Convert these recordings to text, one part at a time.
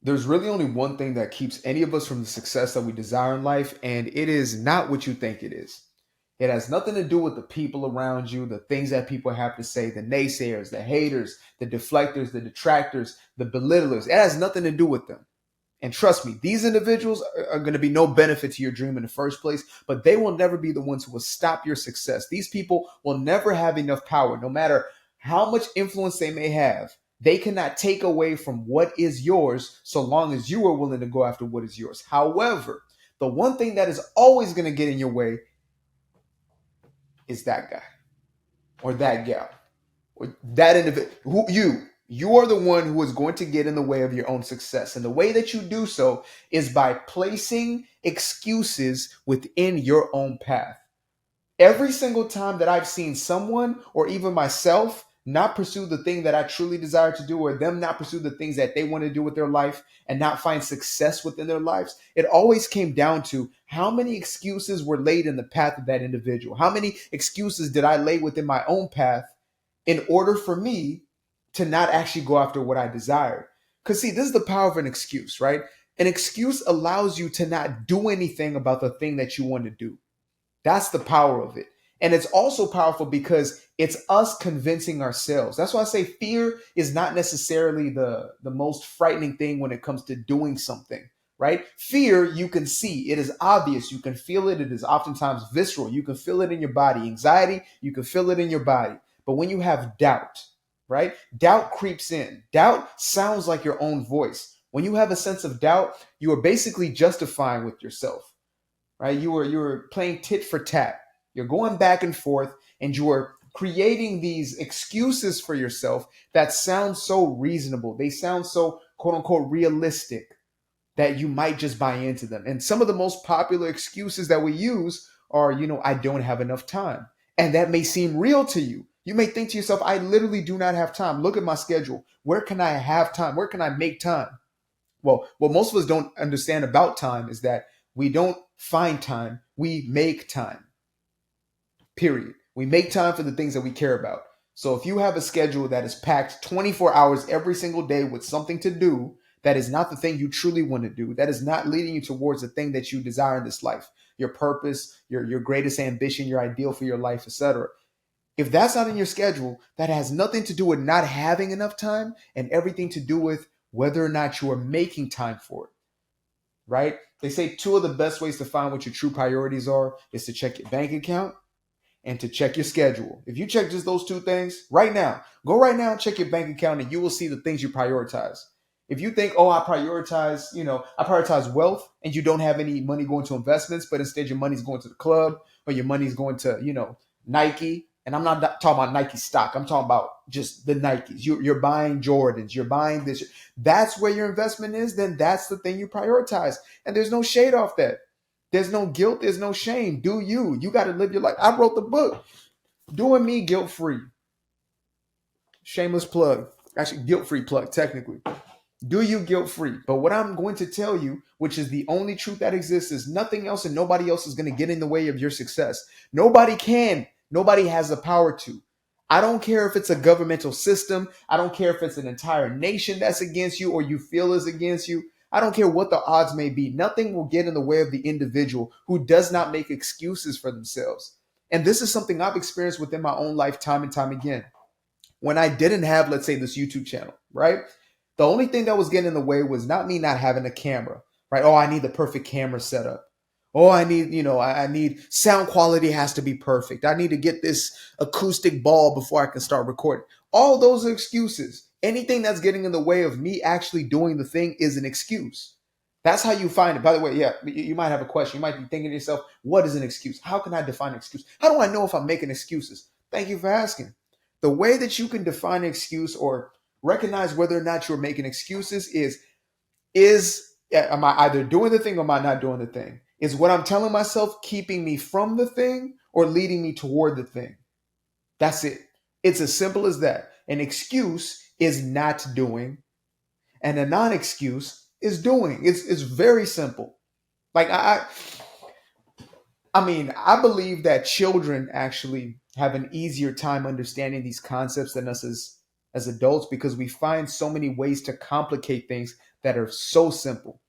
There's really only one thing that keeps any of us from the success that we desire in life, and it is not what you think it is. It has nothing to do with the people around you, the things that people have to say, the naysayers, the haters, the deflectors, the detractors, the belittlers. It has nothing to do with them. And trust me, these individuals are going to be no benefit to your dream in the first place, but they will never be the ones who will stop your success. These people will never have enough power, no matter how much influence they may have. They cannot take away from what is yours so long as you are willing to go after what is yours. However, the one thing that is always going to get in your way is that guy or that gal or that individual. You are the one who is going to get in the way of your own success. And the way that you do so is by placing excuses within your own path. Every single time that I've seen someone or even myself not pursue the thing that I truly desire to do, or them not pursue the things that they want to do with their life and not find success within their lives, it always came down to how many excuses were laid in the path of that individual. How many excuses did I lay within my own path in order for me to not actually go after what I desired? Because, see, this is the power of an excuse, right? An excuse allows you to not do anything about the thing that you want to do. That's the power of it. And it's also powerful because it's us convincing ourselves. That's why I say fear is not necessarily the most frightening thing when it comes to doing something, right? Fear, you can see, it is obvious. You can feel it. It is oftentimes visceral. You can feel it in your body. Anxiety, you can feel it in your body. But when you have doubt, right? Doubt creeps in. Doubt sounds like your own voice. When you have a sense of doubt, you are basically justifying with yourself, right? You were playing tit for tat. You're going back and forth, and you are creating these excuses for yourself that sound so reasonable. They sound so quote unquote realistic that you might just buy into them. And some of the most popular excuses that we use are, I don't have enough time. And that may seem real to you. You may think to yourself, I literally do not have time. Look at my schedule. Where can I have time? Where can I make time? Well, what most of us don't understand about time is that we don't find time, we make time. Period. We make time for the things that we care about. So if you have a schedule that is packed 24 hours every single day with something to do that is not the thing you truly want to do, that is not leading you towards the thing that you desire in this life, your purpose, your greatest ambition, your ideal for your life, etc. If that's not in your schedule, that has nothing to do with not having enough time and everything to do with whether or not you are making time for it, right? They say two of the best ways to find what your true priorities are is to check your bank account and to check your schedule. If you check just those two things right now, go right now and check your bank account and you will see the things you prioritize. If you think, oh, I prioritize wealth and you don't have any money going to investments, but instead your money's going to the club or your money's going to, Nike. And I'm not talking about Nike stock. I'm talking about just the Nikes. You're buying Jordans. You're buying this. That's where your investment is. Then that's the thing you prioritize. And there's no shade off that. There's no guilt. There's no shame. Do you? You got to live your life. I wrote the book, Doing Me Guilt Free. Shameless plug. Actually, guilt free plug, technically. Do you guilt free? But what I'm going to tell you, which is the only truth that exists, is nothing else and nobody else is going to get in the way of your success. Nobody can. Nobody has the power to. I don't care if it's a governmental system. I don't care if it's an entire nation that's against you or you feel is against you. I don't care what the odds may be. Nothing will get in the way of the individual who does not make excuses for themselves. And this is something I've experienced within my own life time and time again. When I didn't have, let's say, this YouTube channel, right? The only thing that was getting in the way was not me not having a camera, right? Oh, I need the perfect camera setup. Oh, I need sound quality has to be perfect. I need to get this acoustic ball before I can start recording. All those are excuses. Anything that's getting in the way of me actually doing the thing is an excuse. That's how you find it. By the way, yeah, you might have a question. You might be thinking to yourself, what is an excuse? How can I define an excuse? How do I know if I'm making excuses? Thank you for asking. The way that you can define an excuse or recognize whether or not you're making excuses is am I either doing the thing or am I not doing the thing? Is what I'm telling myself keeping me from the thing or leading me toward the thing? That's it. It's as simple as that. An excuse is not doing, and a non-excuse is doing. It's very simple. Like I believe that children actually have an easier time understanding these concepts than us as adults because we find so many ways to complicate things that are so simple.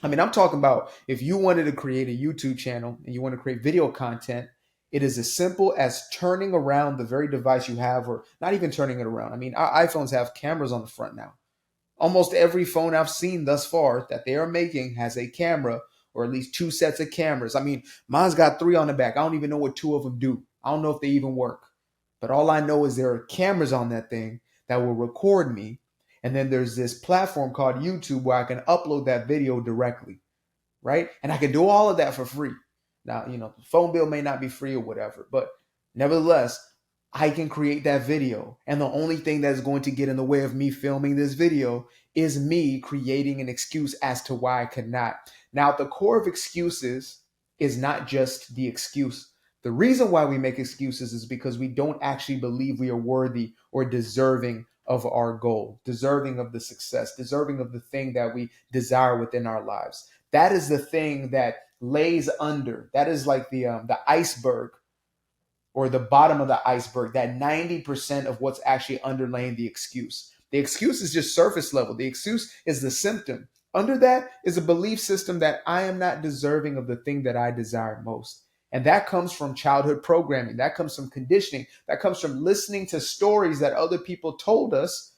I mean, I'm talking about if you wanted to create a YouTube channel and you want to create video content, it is as simple as turning around the very device you have, or not even turning it around. I mean, our iPhones have cameras on the front now. Almost every phone I've seen thus far that they are making has a camera or at least two sets of cameras. I mean, mine's got three on the back. I don't even know what two of them do. I don't know if they even work. But all I know is there are cameras on that thing that will record me. And then there's this platform called YouTube where I can upload that video directly, right? And I can do all of that for free. Now, the phone bill may not be free or whatever, but nevertheless, I can create that video. And the only thing that's going to get in the way of me filming this video is me creating an excuse as to why I could not. Now, at the core of excuses is not just the excuse. The reason why we make excuses is because we don't actually believe we are worthy or deserving of our goal, deserving of the success, deserving of the thing that we desire within our lives. That is the thing that lays under. That is like the iceberg, or the bottom of the iceberg, that 90% of what's actually underlaying the excuse. The excuse is just surface level. The excuse is the symptom. Under that is a belief system that I am not deserving of the thing that I desire most. And that comes from childhood programming. That comes from conditioning. That comes from listening to stories that other people told us,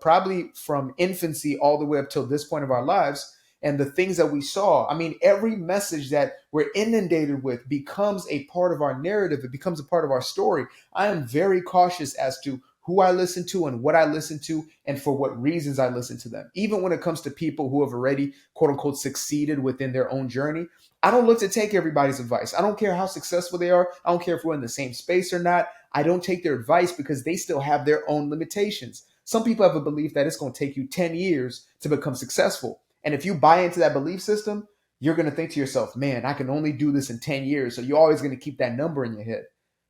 probably from infancy all the way up till this point of our lives, and the things that we saw. I mean, every message that we're inundated with becomes a part of our narrative. It becomes a part of our story. I am very cautious as to who I listen to and what I listen to and for what reasons I listen to them. Even when it comes to people who have already, quote unquote, succeeded within their own journey, I don't look to take everybody's advice. I don't care how successful they are. I don't care if we're in the same space or not. I don't take their advice because they still have their own limitations. Some people have a belief that it's going to take you 10 years to become successful. And if you buy into that belief system, you're going to think to yourself, man, I can only do this in 10 years. So you're always going to keep that number in your head.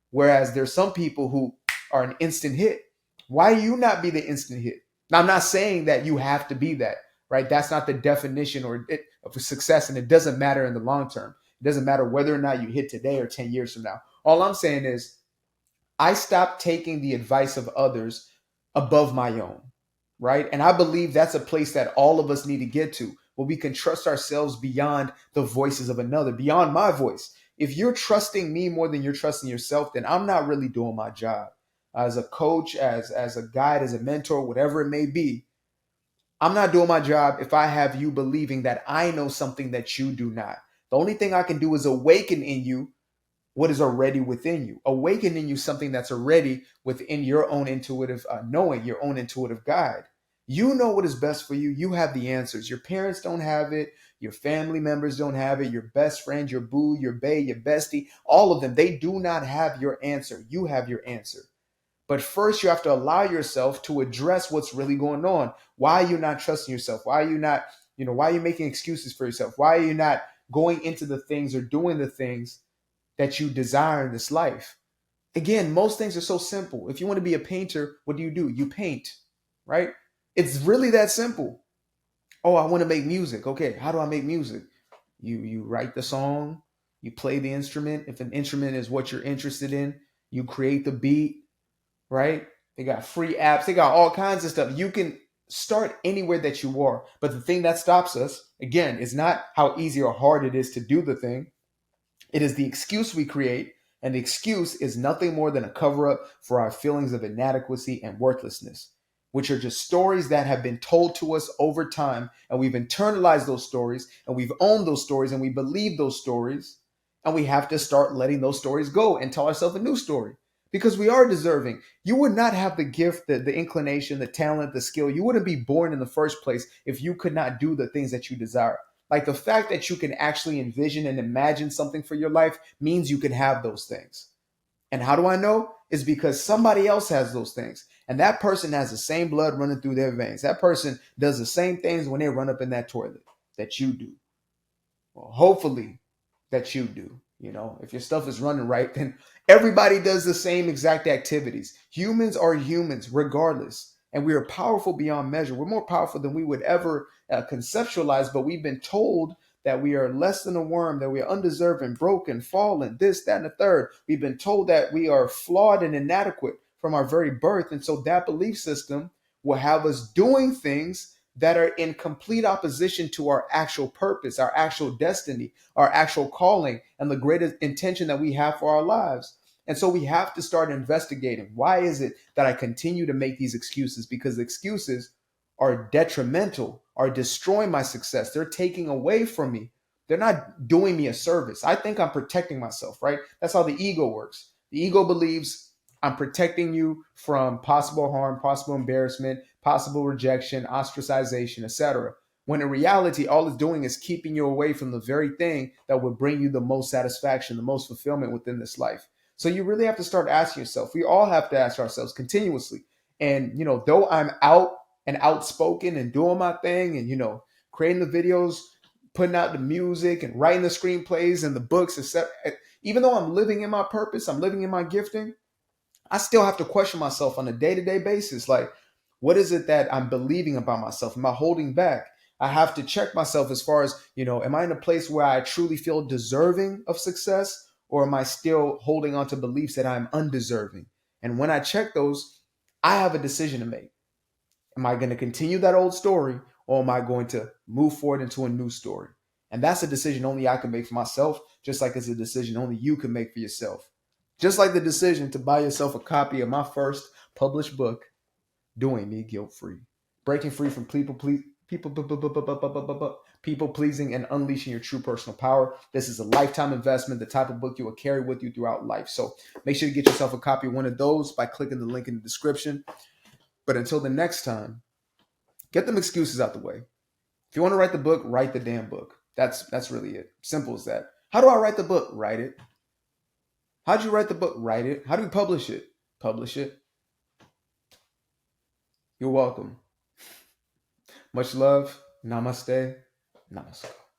Whereas there's some people who are an instant hit. Why you not be the instant hit? Now, I'm not saying that you have to be that, right? That's not the definition of success. And it doesn't matter in the long term. It doesn't matter whether or not you hit today or 10 years from now. All I'm saying is I stopped taking the advice of others above my own. Right. And I believe that's a place that all of us need to get to, where we can trust ourselves beyond the voices of another, beyond my voice. If you're trusting me more than you're trusting yourself, then I'm not really doing my job as a coach, as a guide, as a mentor, whatever it may be. I'm not doing my job if I have you believing that I know something that you do not. The only thing I can do is awaken in you what is already within you, awaken in you something that's already within your own intuitive knowing, your own intuitive guide. You know what is best for you. You have the answers. Your parents don't have it. Your family members don't have it. Your best friend, your boo, your bae, your bestie, all of them, they do not have your answer. You have your answer. But first, you have to allow yourself to address what's really going on. Why are you not trusting yourself? Why are you not, why are you making excuses for yourself? Why are you not going into the things or doing the things that you desire in this life? Again, most things are so simple. If you want to be a painter, what do? You paint, right? It's really that simple. Oh, I want to make music. Okay, how do I make music? You write the song, you play the instrument. If an instrument is what you're interested in, you create the beat, right? They got free apps. They got all kinds of stuff. You can start anywhere that you are. But the thing that stops us, again, is not how easy or hard it is to do the thing. It is the excuse we create. And the excuse is nothing more than a cover up for our feelings of inadequacy and worthlessness, which are just stories that have been told to us over time. And we've internalized those stories and we've owned those stories and we believe those stories. And we have to start letting those stories go and tell ourselves a new story because we are deserving. You would not have the gift, the inclination, the talent, the skill. You wouldn't be born in the first place if you could not do the things that you desire. Like the fact that you can actually envision and imagine something for your life means you can have those things. And how do I know? It's because somebody else has those things. And that person has the same blood running through their veins. That person does the same things when they run up in that toilet that you do. Well, hopefully that you do. If your stuff is running right, then everybody does the same exact activities. Humans are humans regardless. And we are powerful beyond measure. We're more powerful than we would ever conceptualize, but we've been told that we are less than a worm, that we are undeserving, broken, fallen, this, that, and the third. We've been told that we are flawed and inadequate from our very birth. And so that belief system will have us doing things that are in complete opposition to our actual purpose, our actual destiny, our actual calling, and the greatest intention that we have for our lives. And so we have to start investigating, why is it that I continue to make these excuses? Because excuses are detrimental, are destroying my success. They're taking away from me. They're not doing me a service. I think I'm protecting myself, right? That's how the ego works. The ego believes I'm protecting you from possible harm, possible embarrassment, possible rejection, ostracization, etc. When in reality, all it's doing is keeping you away from the very thing that would bring you the most satisfaction, the most fulfillment within this life. So you really have to start asking yourself. We all have to ask ourselves continuously. And, though I'm out and outspoken and doing my thing and, creating the videos, putting out the music and writing the screenplays and the books, etc. Even though I'm living in my purpose, I'm living in my gifting, I still have to question myself on a day-to-day basis. Like, what is it that I'm believing about myself? Am I holding back? I have to check myself as far as, am I in a place where I truly feel deserving of success, or am I still holding on to beliefs that I'm undeserving? And when I check those, I have a decision to make. Am I going to continue that old story, or am I going to move forward into a new story? And that's a decision only I can make for myself, just like it's a decision only you can make for yourself. Just like the decision to buy yourself a copy of my first published book, Doing Me Guilt-Free, breaking free from people pleasing and unleashing your true personal power. This is a lifetime investment, the type of book you will carry with you throughout life. So make sure to get yourself a copy of one of those by clicking the link in the description. But until the next time, get them excuses out the way. If you want to write the book, write the damn book. That's really it. Simple as that. How do I write the book? Write it. How'd you write the book? Write it. How do we publish it? Publish it. You're welcome. Much love. Namaste. Namaskar.